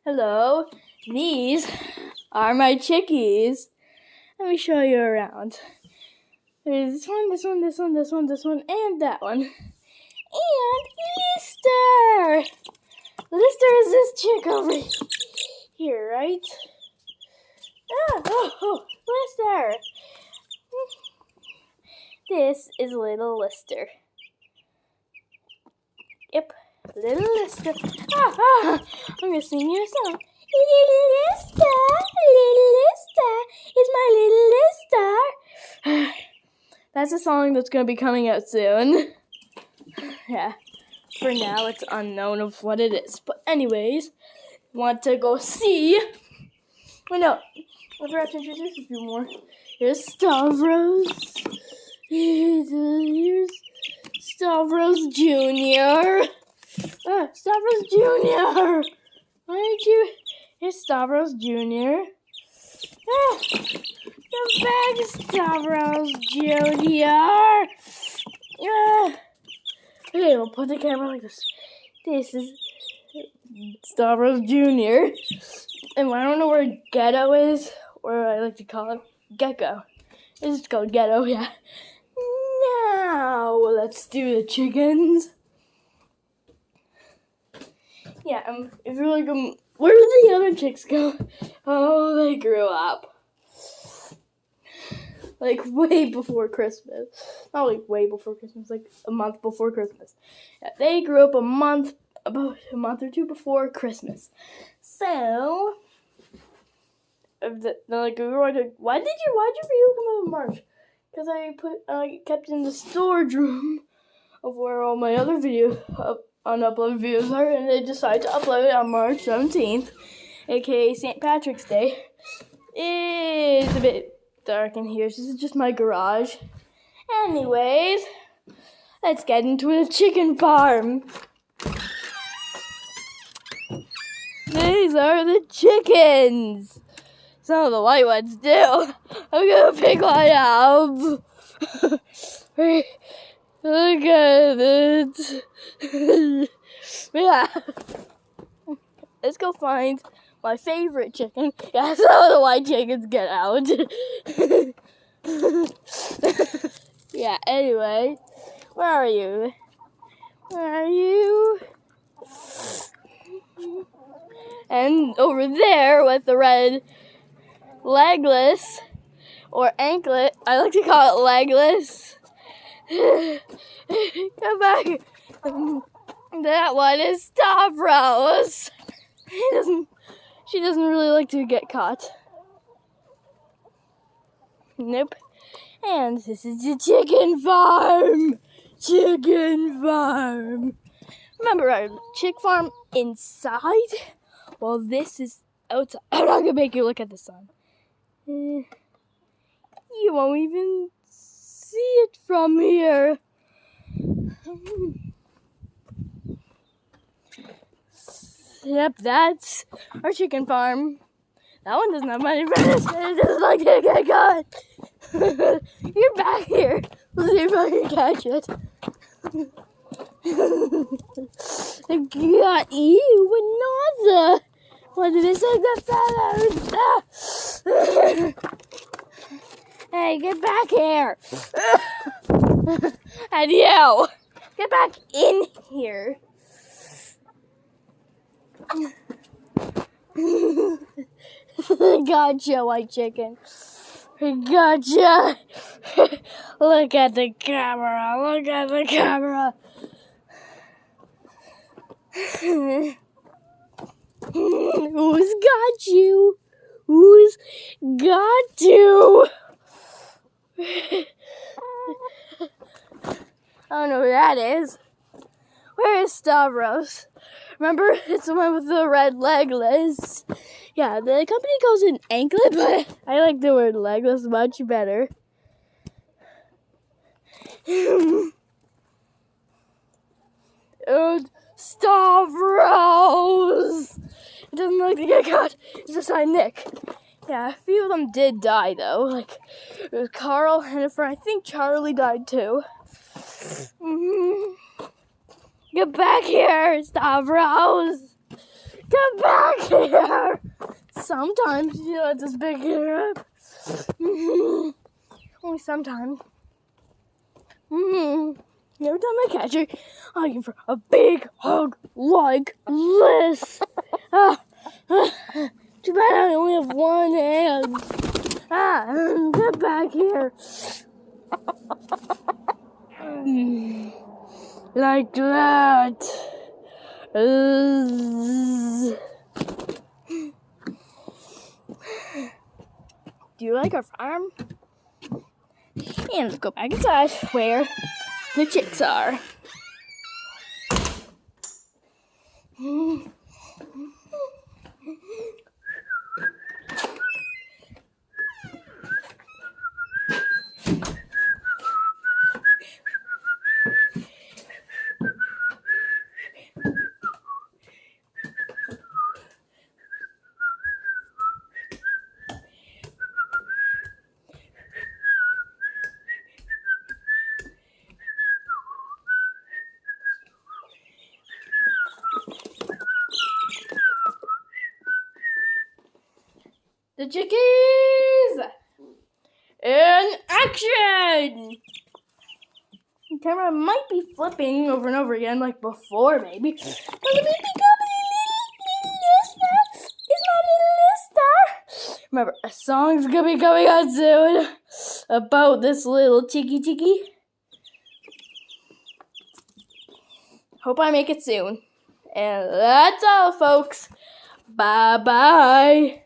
Hello, these are my chickies. Let me show you around. There's this one, this one, this one, this one, this one, and that one. And Lister! Lister is this chick over here, right? Lister! This is little Lister. Yep, little Lister. I'm gonna sing you a song. Little Lister is my little Lister. That's a song that's gonna be coming out soon. Yeah, for now it's unknown of what it is. But anyways, want to go see? Oh no, I forgot to introduce a few more. Here's Stavros. Here's Stavros Jr. Stavros Jr. Why aren't you? Here's Stavros Jr. Come back, Stavros Jr. Okay, we'll put the camera like this. This is Stavros Jr. And I don't know where Ghetto is, or I like to call it Gecko. It's called Ghetto, yeah. Now, let's do the chickens. Yeah, if you're like, where did the other chicks go? Oh, they grew up. Like, way before Christmas. Not like way before Christmas, like a month before Christmas. Yeah, they grew up about a month or two before Christmas. So, why'd you video come out in March? Because I kept in the storage room of where all my other unuploaded videos are, and I decided to upload it on March 17th, aka St. Patrick's Day. It's a bit dark in here, so this is just my garage. Anyways, let's get into the chicken farm. These are the chickens. Some of the white ones do. I'm gonna pick one up. Look at it. Yeah. Let's go find my favorite chicken. Yeah, some of the white chickens get out. Yeah, anyway. Where are you? Where are you? And over there with the red legless or anklet, I like to call it legless. Come back. That one is Stavros. She doesn't really like to get caught. Nope. And this is the chicken farm. Chicken farm. Remember our chick farm inside? Well, this is outside. I'm not gonna make you look at the sun. You won't even see it from here. Yep, that's our chicken farm. That one doesn't have many friends. It doesn't like to get caught. You're back here. Let's see if I can catch it. I got you, another. What did it say? The feathers. Hey, get back here. And you, get back in here. Gotcha, white chicken. Gotcha. Look at the camera. Look at the camera. Who's got you? Who's got you? I don't know who that is. Where is Stavros? Remember, it's the one with the red legless. Yeah, the company goes in anklet, but I like the word legless much better. And Stavros! It doesn't like to get caught. It's just I Nick. Yeah, a few of them did die, though. Like, it was Carl, Hennifer, I think Charlie died, too. Get back here, Stavros! Get back hair. Sometimes you let this big hair up. Only sometimes. Every time I catch her, I give her a big hug like this. Too bad I only have one hand. Get back here. Like that. Do you like our farm? And let's go back inside where the chicks are. The chickies! In action! The camera might be flipping over and over again like before, maybe. But let me pick up little lister. It's my little lister. Remember, a song's gonna be coming out soon about this little chickie. Hope I make it soon. And that's all, folks. Bye-bye.